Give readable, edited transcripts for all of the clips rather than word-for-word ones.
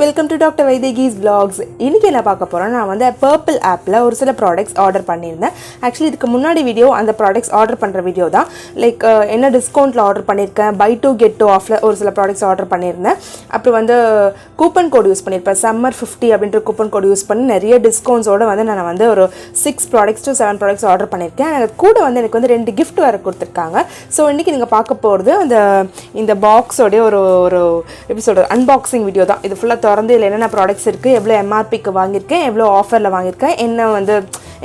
welcome to Dr.Vaithegi's vlogs. இன்னைக்கு என்ன பார்க்க போறோம் நான் வந்து Purplle appல ஒரு சில products ஆர்டர் பண்ணிருந்தேன். Actually இதுக்கு முன்னாடி வீடியோ அந்த products ஆர்டர் பண்ற வீடியோ தான். லைக் என்ன டிஸ்கவுண்ட்ல ஆர்டர் பண்ணிருக்கேன், buy 2 get 2 ஆஃப்ல ஒரு சில products ஆர்டர் பண்ணிருந்தேன். அப்புறம் வந்து கூப்பன் கோட் யூஸ் பண்ணிருப்பேன். summer 50 அப்படிங்கற கூப்பன் கோட் யூஸ் பண்ணி நிறைய டிஸ்கவுண்ட்ஸோட வந்து நான் வந்து ஒரு 6 products to 7 products ஆர்டர் பண்ணிருக்கேன். அது கூட வந்து எனக்கு வந்து 2 gift வர கொடுத்திருக்காங்க. சோ இன்னைக்கு நீங்க பார்க்க போறது இந்த பாக்ஸோட ஒரு எபிசோட் அன்பாக்சிங் வீடியோ தான். இது ஃபுல்லா திறந்து இல்ல என்னென்ன ப்ராடக்ட்ஸ் இருக்கு, எவ்வளவு எம்ஆர்பிக்கு வாங்கியிருக்கேன், எவ்வளவு ஆஃபர்ல வாங்கியிருக்கேன்,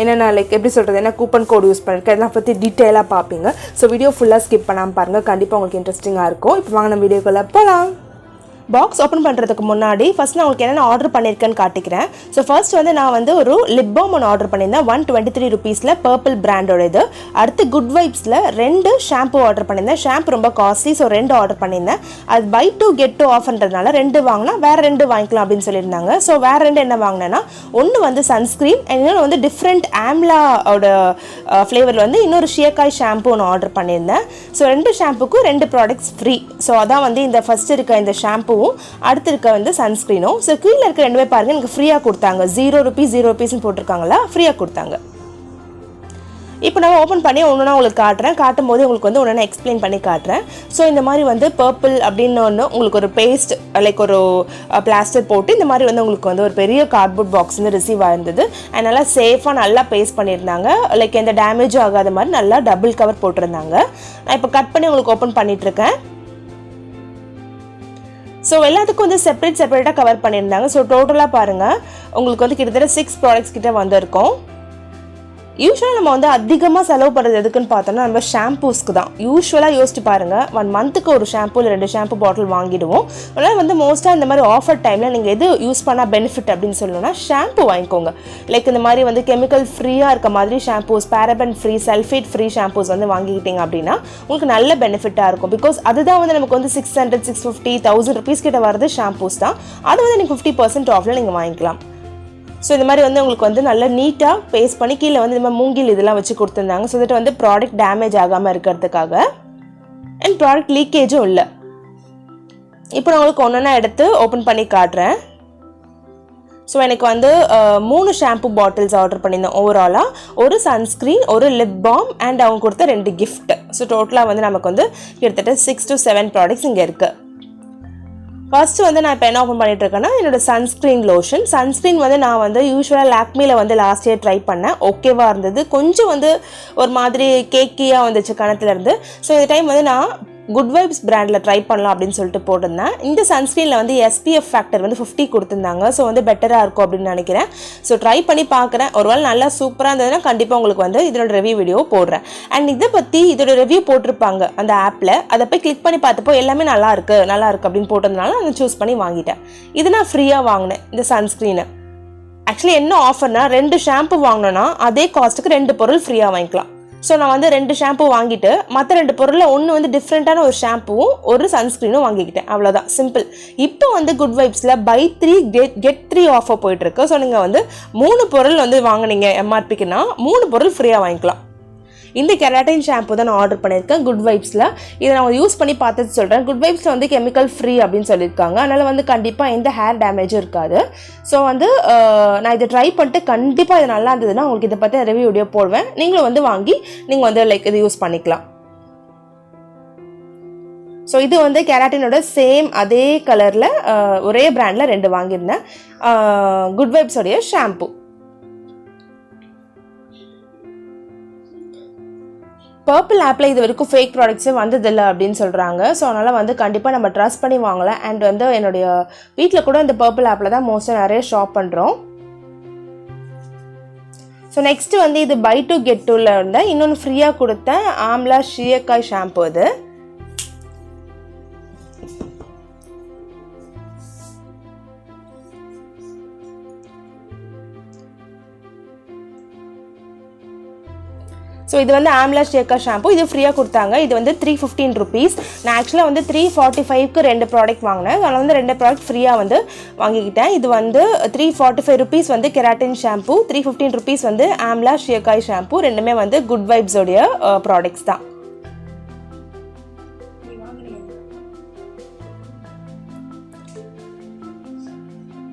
என்னென்ன லைக் எப்படி சொல்றது, என்ன கூப்பன் கோட் யூஸ் பண்ணிருக்கேன், இதெல்லாம் பத்தி டீடைலா பாப்பீங்க. சோ வீடியோ ஃபுல்லா ஸ்கிப் பண்ணாம பாருங்க, கண்டிப்பா உங்களுக்கு இன்ட்ரெஸ்டிங்கா இருக்கும். இப்போ வாங்க நம்ம வீடியோக்குள்ள போலாம். பாக்ஸ் ஓப்பன் பண்ணுறதுக்கு முன்னாடி ஃபர்ஸ்ட் நான் உங்களுக்கு என்னென்ன ஆர்டர் பண்ணியிருக்கேன்னு காட்டிக்கிறேன். ஸோ ஃபர்ஸ்ட் வந்து நான் வந்து ஒரு லிப் பாம் ஒன்று ஆர்டர் பண்ணியிருந்தேன். 123 ரூபீஸில் Purplle பிராண்டோட இது. அடுத்து குட் வைப்ஸில் 2 ஷாம்பு ஆர்டர் பண்ணியிருந்தேன். ஷாம்பு ரொம்ப காஸ்ட்லி, ஸோ 2 ஆர்டர் பண்ணியிருந்தேன். அது buy 2 get 2 ஆஃபர்ன்றதுனால 2 வாங்கினா வேறு 2 வாங்கிக்கலாம் அப்படின்னு சொல்லியிருந்தாங்க. ஸோ வேறு 2 என்ன வாங்கினேன்னா, ஒன்று வந்து சன்ஸ்க்ரீன், இன்னொன்று வந்து டிஃப்ரெண்ட் ஆம்லாவோட ஃப்ளேவரில் வந்து இன்னொரு ஷியக்காய் ஷாம்பு ஒன்று ஆர்டர் பண்ணியிருந்தேன். So 2 ஷாம்புக்கும் 2 products free. ஸோ அதான் வந்து இந்த ஃபர்ஸ்ட் இருக்க இந்த ஷாம்பு, அடுத்து இருக்க வந்து சன்ஸ்கிரீனும். ஸோ கீழே இருக்க 2 பாருங்க, எனக்கு ஃப்ரீயாக கொடுத்தாங்க. 0 ரூபீஸ்னு போட்டிருக்காங்களா, ஃப்ரீயாக கொடுத்தாங்க. இப்போ நான் ஓப்பன் பண்ணி ஒன்றுனா உங்களுக்கு காட்டுறேன். காட்டும் போது உங்களுக்கு வந்து ஒன்று எக்ஸ்பிளைன் பண்ணி காட்டுறேன். ஸோ இந்த மாதிரி வந்து Purplle அப்படின்னு ஒன்று உங்களுக்கு ஒரு பேஸ்ட் லைக் ஒரு பிளாஸ்டர் போட்டு இந்த மாதிரி வந்து உங்களுக்கு வந்து ஒரு பெரிய கார்ட்போர்ட் பாக்ஸ் வந்து ரிசீவ் ஆயிருந்தது. அண்ட் நல்லா சேஃபாக நல்லா பேஸ்ட் பண்ணியிருந்தாங்க. லைக் எந்த டேமேஜும் ஆகாத மாதிரி நல்லா டபுள் கவர் போட்டிருந்தாங்க. நான் இப்போ கட் பண்ணி உங்களுக்கு ஓப்பன் பண்ணிட்டுருக்கேன். ஸோ எல்லாத்துக்கும் வந்து செப்பரேட்டாக கவர் பண்ணியிருந்தாங்க. ஸோ டோட்டலாக பாருங்கள், உங்களுக்கு வந்து கிட்டத்தட்ட 6 ப்ராடக்ட்ஸ் கிட்ட வந்திருக்கும். யூஸ்வலாக நம்ம வந்து அதிகமாக செலவு பண்ணுறது எதுக்குன்னு பார்த்தோம்னா நம்ம ஷாம்பூஸ்க்கு தான். யூஸ்வலாக யோசிச்சு பாருங்கள், 1 மந்த்துக்கு ஒரு ஷாம்பு இல்லை 2 ஷாம்பு பாட்டில் வாங்கிடுவோம். அதனால் வந்து மோஸ்ட்டாக இந்த மாதிரி ஆஃபர் டைமில் நீங்கள் எது யூஸ் பண்ணால் பெனிஃபிட் அப்படின்னு சொல்லணும்னா ஷாம்பு வாங்கிக்கோங்க. லைக் இந்த மாதிரி வந்து கெமிக்கல் ஃப்ரீயாக இருக்க மாதிரி shampoos, paraben free, sulphate free shampoos வந்து வாங்கிக்கிட்டீங்க அப்படின்னா உங்களுக்கு நல்ல பெனிஃபிட்டாக இருக்கும். பிகாஸ் அதுதான் வந்து நமக்கு வந்து 600, 650, 1000 ருபீஸ் கிட்ட வரது ஷாம்பூஸ் தான். அது வந்து நீங்கள் 50% ஆஃபில் நீங்கள் வாங்கிக்கலாம். ஸோ இந்த மாதிரி வந்து உங்களுக்கு வந்து நல்லா நீட்டாக பேஸ்ட் பண்ணி கீழே வந்து இந்த மாதிரி மூங்கில் இதெல்லாம் வச்சு கொடுத்துருந்தாங்க. ஸோ தட் வந்து ப்ராடக்ட் டேமேஜ் ஆகாமல் இருக்கிறதுக்காக. அண்ட் ப்ராடக்ட் லீக்கேஜும் இல்லை. இப்போ நான் உங்களுக்கு ஒன்றா எடுத்து ஓப்பன் பண்ணி காட்டுறேன். ஸோ எனக்கு வந்து 3 ஷாம்பு பாட்டில்ஸ் ஆர்டர் பண்ணியிருந்தேன் ஓவராலாக. ஒரு சன்ஸ்க்ரீன், ஒரு லிப் பாம் அண்ட் அவங்க கொடுத்த 2 கிஃப்ட். ஸோ டோட்டலாக வந்து நமக்கு வந்து கிட்டத்தட்ட 6 to 7 ப்ராடக்ட்ஸ் இங்கே இருக்குது. ஃபர்ஸ்ட் வந்து நான் இப்போ என்ன ஓப்பன் பண்ணிட்டு இருக்கேன்னா, என்னோட சன்ஸ்க்ரீன் லோஷன். சன்ஸ்க்ரீன் வந்து நான் வந்து யூஸ்வலாக லாக்மியில் வந்து லாஸ்ட் இயர் ட்ரை பண்ணேன். ஓகேவா இருந்தது. கொஞ்சம் வந்து ஒரு மாதிரி கேக்கியாக வந்துச்சு கணத்துல இருந்து. ஸோ இந்த டைம் வந்து நான் குட் வைப்ஸ் பிராண்டில் ட்ரை பண்ணலாம் அப்படின்னு சொல்லிட்டு போட்டிருந்தேன். இந்த சன்ஸ்க்ரீனில் வந்து SPF ஃபேக்டர் வந்து 50 கொடுத்துருந்தாங்க. ஸோ வந்து பெட்டராக இருக்கும் அப்படின்னு நினைக்கிறேன். ஸோ ட்ரை பண்ணி பார்க்குறேன். ஒருவேளை நல்லா சூப்பராக இருந்ததுன்னா கண்டிப்பாக உங்களுக்கு வந்து இதோட ரிவ்யூ வீடியோ போடுறேன். அண்ட் இதை பற்றி இதோட ரிவ்யூ போட்டிருப்பாங்க அந்த ஆப்பில். அதை போய் கிளிக் பண்ணி பார்த்தப்போ எல்லாமே நல்லா இருக்கு அப்படின்னு போட்டதுனால அதை சூஸ் பண்ணி வாங்கிட்டேன். இது நான் ஃப்ரீயாக வாங்கினேன் இந்த சன்ஸ்க்ரீனை. ஆக்சுவலி என்ன ஆஃபர்னா, 2 ஷாம்பு வாங்கினோன்னா அதே காஸ்ட்டுக்கு 2 பொருள் ஃப்ரீயாக வாங்கிக்கலாம். ஸோ நான் வந்து 2 ஷாம்பு வாங்கிட்டு மற்ற 2 பொருளில் ஒன்று வந்து டிஃப்ரெண்ட்டான ஒரு ஷாம்புவும் ஒரு சன்ஸ்க்ரீனும் வாங்கிக்கிட்டேன். அவ்வளோதான், சிம்பிள். இப்போ வந்து குட் வைப்ஸில் buy 3 get 3 ஆஃபர் போயிட்டுருக்கு. ஸோ நீங்கள் வந்து 3 பொருள் வந்து வாங்கினீங்க எம்ஆர்பிக்குன்னா 3 பொருள் ஃப்ரீயாக வாங்கிக்கலாம். இந்த கெராட்டின் ஷாம்பு தான் நான் ஆர்டர் பண்ணியிருக்கேன் குட் வைப்ஸில். இதை நான் யூஸ் பண்ணி பார்த்துட்டு சொல்கிறேன். குட் வைப்ஸில் வந்து கெமிக்கல் ஃப்ரீ அப்படின்னு சொல்லியிருக்காங்க. அதனால் வந்து கண்டிப்பாக எந்த ஹேர் டேமேஜும் இருக்காது. ஸோ வந்து நான் இதை ட்ரை பண்ணிட்டு கண்டிப்பாக இது நல்லா இருந்ததுன்னா உங்களுக்கு இதை பற்றி ரிவ்யூ வீடியோ போடுவேன். நீங்களும் வந்து வாங்கி நீங்கள் வந்து லைக் இது யூஸ் பண்ணிக்கலாம். ஸோ இது வந்து கெராட்டினோட சேம் அதே கலரில் ஒரே பிராண்டில் 2 வாங்கியிருந்தேன். Good வைப்ஸோடைய shampoo. Purplle ஆப்பில் இது வரைக்கும் ஃபேக் ப்ராடக்ட்ஸே வந்ததில்லை அப்படின்னு சொல்கிறாங்க. ஸோ அதனால் வந்து கண்டிப்பாக நம்ம ட்ரஸ்ட் பண்ணி வாங்கலாம். அண்ட் வந்து என்னுடைய வீட்டில் கூட இந்த Purplle ஆப்பில் தான் மோஸ்ட்டாக நிறைய ஷாப் பண்ணுறோம். ஸோ நெக்ஸ்ட் வந்து இது buy 2 get 2ல இருந்த இன்னொன்று ஃப்ரீயாக கொடுத்த ஆம்லா ஷியக்காய் ஷாம்பு. அது ஸோ இது வந்து ஆம்லா ஷேக்கா ஷாம்பு. இது ஃப்ரீயாக கொடுத்தாங்க. இது வந்து 315 ரூபீஸ். நான் ஆக்சுவலாக வந்து 345க்கு 2 ப்ராடக்ட் வாங்கினேன். அதனால் வந்து 2 ப்ராடக்ட் ஃப்ரீயாக வந்து வாங்கிக்கிட்டேன். இது வந்து 345 ரூபீஸ் வந்து கெராட்டின் ஷாம்பு, 315 ரூபீஸ் வந்து ஆம்லா ஷேக்காய் ஷாம்பு. ரெண்டுமே வந்து குட் வைப்ஸோடைய ப்ராடக்ட்ஸ் தான்.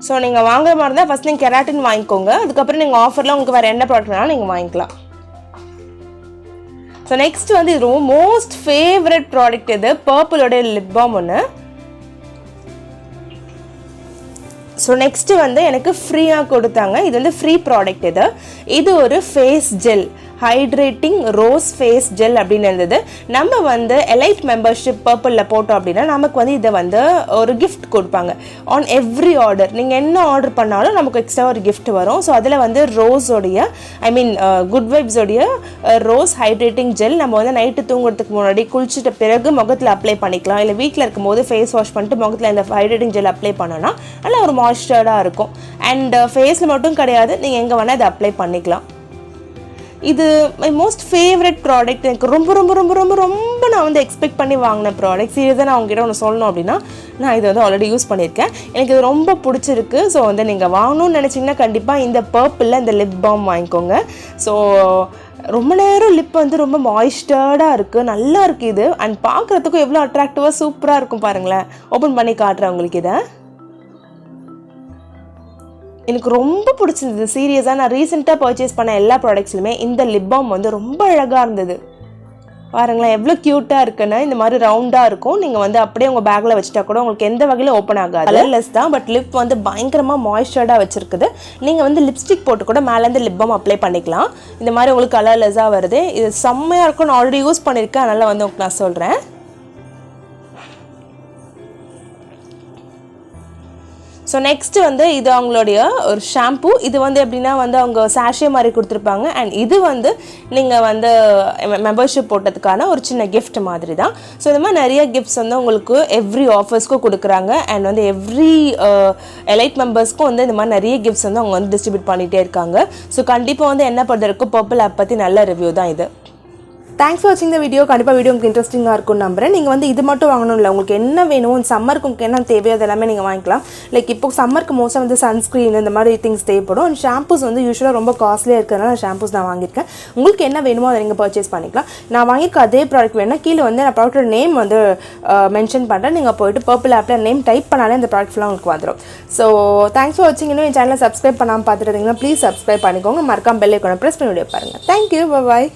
ஸோ நீங்கள் வாங்குற மாதிரி இருந்தால் ஃபஸ்ட் நீங்கள் கெராட்டின் வாங்கிக்கோங்க. அதுக்கப்புறம் நீங்கள் ஆஃபரில் உங்களுக்கு வேறு என்ன ப்ராடக்ட் வேணாலும் நீங்கள் வாங்கிக்கலாம். ஸோ நெக்ஸ்ட் வந்து இது ரொம்ப மோஸ்ட் ஃபேவரட் ப்ராடக்ட் இது பர்பிளோட லிப் பாம் ஒன்று. ஸோ நெக்ஸ்ட்டு வந்து எனக்கு ஃப்ரீயாக கொடுத்தாங்க. இது வந்து ஃப்ரீ ப்ராடக்ட் இது ஒரு face gel, hydrating rose face gel அப்படின்னு இருந்தது. நம்ம வந்து எலைட் மெம்பர்ஷிப் பர்பிளில் போட்டோம் அப்படின்னா நமக்கு வந்து இதை வந்து ஒரு கிஃப்ட் கொடுப்பாங்க. ஆன் எவ்ரி ஆர்டர் நீங்கள் என்ன ஆர்டர் பண்ணாலும் நமக்கு எக்ஸ்ட்ரா ஒரு கிஃப்ட் வரும். ஸோ அதில் வந்து ரோஸோடைய குட் வைப்ஸோடைய ரோஸ் ஹைட்ரேட்டிங் ஜெல் நம்ம வந்து நைட்டு தூங்குறதுக்கு முன்னாடி குளிச்சுட்ட பிறகு முகத்தில் அப்ளை பண்ணிக்கலாம். இல்லை வீட்டில் இருக்கும்போது ஃபேஸ் வாஷ் பண்ணிட்டு முகத்தில் இந்த ஹைட்ரேட்டிங் ஜெல் அப்ளை பண்ணோன்னா நல்லா ஒரு மாய்ஸ்சர்டாக இருக்கும். அண்ட் ஃபேஸில் மட்டும் கிடையாது, நீங்கள் எங்கே வேணால் இதை அப்ளை பண்ணிக்கலாம். இது மை மோஸ்ட் ஃபேவரட் ப்ராடக்ட். எனக்கு ரொம்ப ரொம்ப ரொம்ப ரொம்ப ரொம்ப நான் வந்து எக்ஸ்பெக்ட் பண்ணி வாங்கின ப்ராடக்ட். சீரியஸாக நான் உங்ககிட்ட ஒன்று சொல்லணும் அப்படின்னா நான் இதை வந்து ஆல்ரெடி யூஸ் பண்ணியிருக்கேன். எனக்கு இது ரொம்ப பிடிச்சிருக்கு. ஸோ வந்து நீங்கள் வாங்கணும்னு நினச்சிங்கன்னா கண்டிப்பாக இந்த பர்பிளில் இந்த லிப் பாம் வாங்கிக்கோங்க. ஸோ ரொம்ப நேரம் லிப் வந்து ரொம்ப மாய்ஸ்டர்டாக இருக்குது, நல்லா இருக்குது இது. அண்ட் பார்க்குறதுக்கும் எவ்வளோ அட்ராக்டிவாக சூப்பராக இருக்கும் பாருங்களேன். ஓப்பன் பண்ணி காட்டுறேன் உங்களுக்கு இதை. எனக்கு ரொம்ப பிடிச்சிருந்தது சீரியஸாக. நான் ரீசெண்டாக பர்ச்சேஸ் பண்ண எல்லா ப்ராடக்ட்ஸ்லையுமே இந்த லிப் பாம் வந்து ரொம்ப அழகாக இருந்தது. பாருங்களேன் எவ்வளோ க்யூட்டாக இருக்குன்னு. இந்த மாதிரி ரவுண்டாக இருக்கும். நீங்கள் வந்து அப்படியே உங்கள் பேக்கில் வச்சுட்டா கூட உங்களுக்கு எந்த வகையில் ஓப்பன் ஆகாது. கலர்லெஸ் தான், பட் லிப் வந்து பயங்கரமாக மாய்ஸ்சர்டாக வச்சுருக்குது. நீங்கள் வந்து லிப்ஸ்டிக் போட்டு கூட மேலேருந்து லிப் பாம் அப்ளை பண்ணிக்கலாம். இந்த மாதிரி உங்களுக்கு கலர்லெஸ்ஸாக வருது. இது செம்மையாக இருக்கும். நான் ஆல்ரெடி யூஸ் பண்ணியிருக்கேன், அதனால் வந்து உங்களுக்கு நான் சொல்கிறேன். ஸோ நெக்ஸ்ட்டு வந்து இது அவங்களுடைய ஒரு ஷாம்பூ. இது வந்து எப்படின்னா வந்து அவங்க சாஷே மாதிரி கொடுத்துருப்பாங்க. அண்ட் இது வந்து நீங்கள் வந்து மெம்பர்ஷிப் போட்டதுக்கான ஒரு சின்ன கிஃப்ட் மாதிரி தான். ஸோ இந்த மாதிரி நிறைய கிஃப்ட்ஸ் வந்து உங்களுக்கு எவ்ரி ஆஃபர்ஸ்க்கும் கொடுக்குறாங்க. அண்ட் வந்து எவ்ரி எலைட் மெம்பர்ஸ்க்கும் வந்து இந்த மாதிரி நிறைய கிஃப்ட்ஸ் வந்து அவங்க வந்து டிஸ்ட்ரிபியூட் பண்ணிகிட்டே இருக்காங்க. ஸோ கண்டிப்பாக வந்து என்ன பொறுத்த வரைக்கும் பர்பிள் ஆப் பற்றி நல்ல ரிவ்யூ தான் இது. தேங்க்ஸ் ஃபார் வாட்சிங் த வீடியோ. கண்டிப்பாக வீடியோ உங்களுக்கு இன்ட்ரெஸ்டிங்காக இருக்கும்னு நம்புறேன். நீங்கள் வந்து இது மட்டும் வாங்கணும் இல்லை, உங்களுக்கு என்ன வேணும் சம்மருக்கு உங்களுக்கு என்ன தேவையோ அதெல்லாமே நீங்கள் வாங்கிக்கலாம். லைக் இப்போ சம்மருக்கு மோஸ்ட்டாக வந்து சன்ஸ்க்ரீன் இந்த மாதிரி திங்ஸ் தேவைப்படும். அண்ட் ஷாம்பூஸ் வந்து யூஸ்வலாக ரொம்ப காஸ்ட்லியாக இருக்கிறதுனால ஷாம்பூஸ் நான் வாங்கியிருக்கேன். உங்களுக்கு என்ன வேணுமோ அதை நீங்கள் பர்ச்சேஸ் பண்ணிக்கலாம். நான் வாங்கியிருக்க அதே ப்ராடக்ட் வேணும்னா கீழே வந்து நான் ப்ராடக்டோட நேம் வந்து மென்ஷன் பண்ணுறேன். நீங்கள் போய்ட்டு பர்பிள் ஆப்பில் நேம் டைப் பண்ணாலே இந்த ப்ராடக்ட் ஃபுல்லாக உங்களுக்கு வந்துடும். ஸோ தேங்க்ஸ் ஃபார் வாட்சிங். இன்னும் என் சேனலை சப்ஸ்கிரைப் பண்ணாமல் பார்த்துட்டு இருந்தீங்கன்னா ப்ளீஸ் சப்ஸ்கிரைப் பண்ணிக்கோங்க. மறக்காம பெல் ஐகானை ப்ரெஸ் பண்ணி வீடியோ பாருங்கள். தேங்க்யூ, பாய்.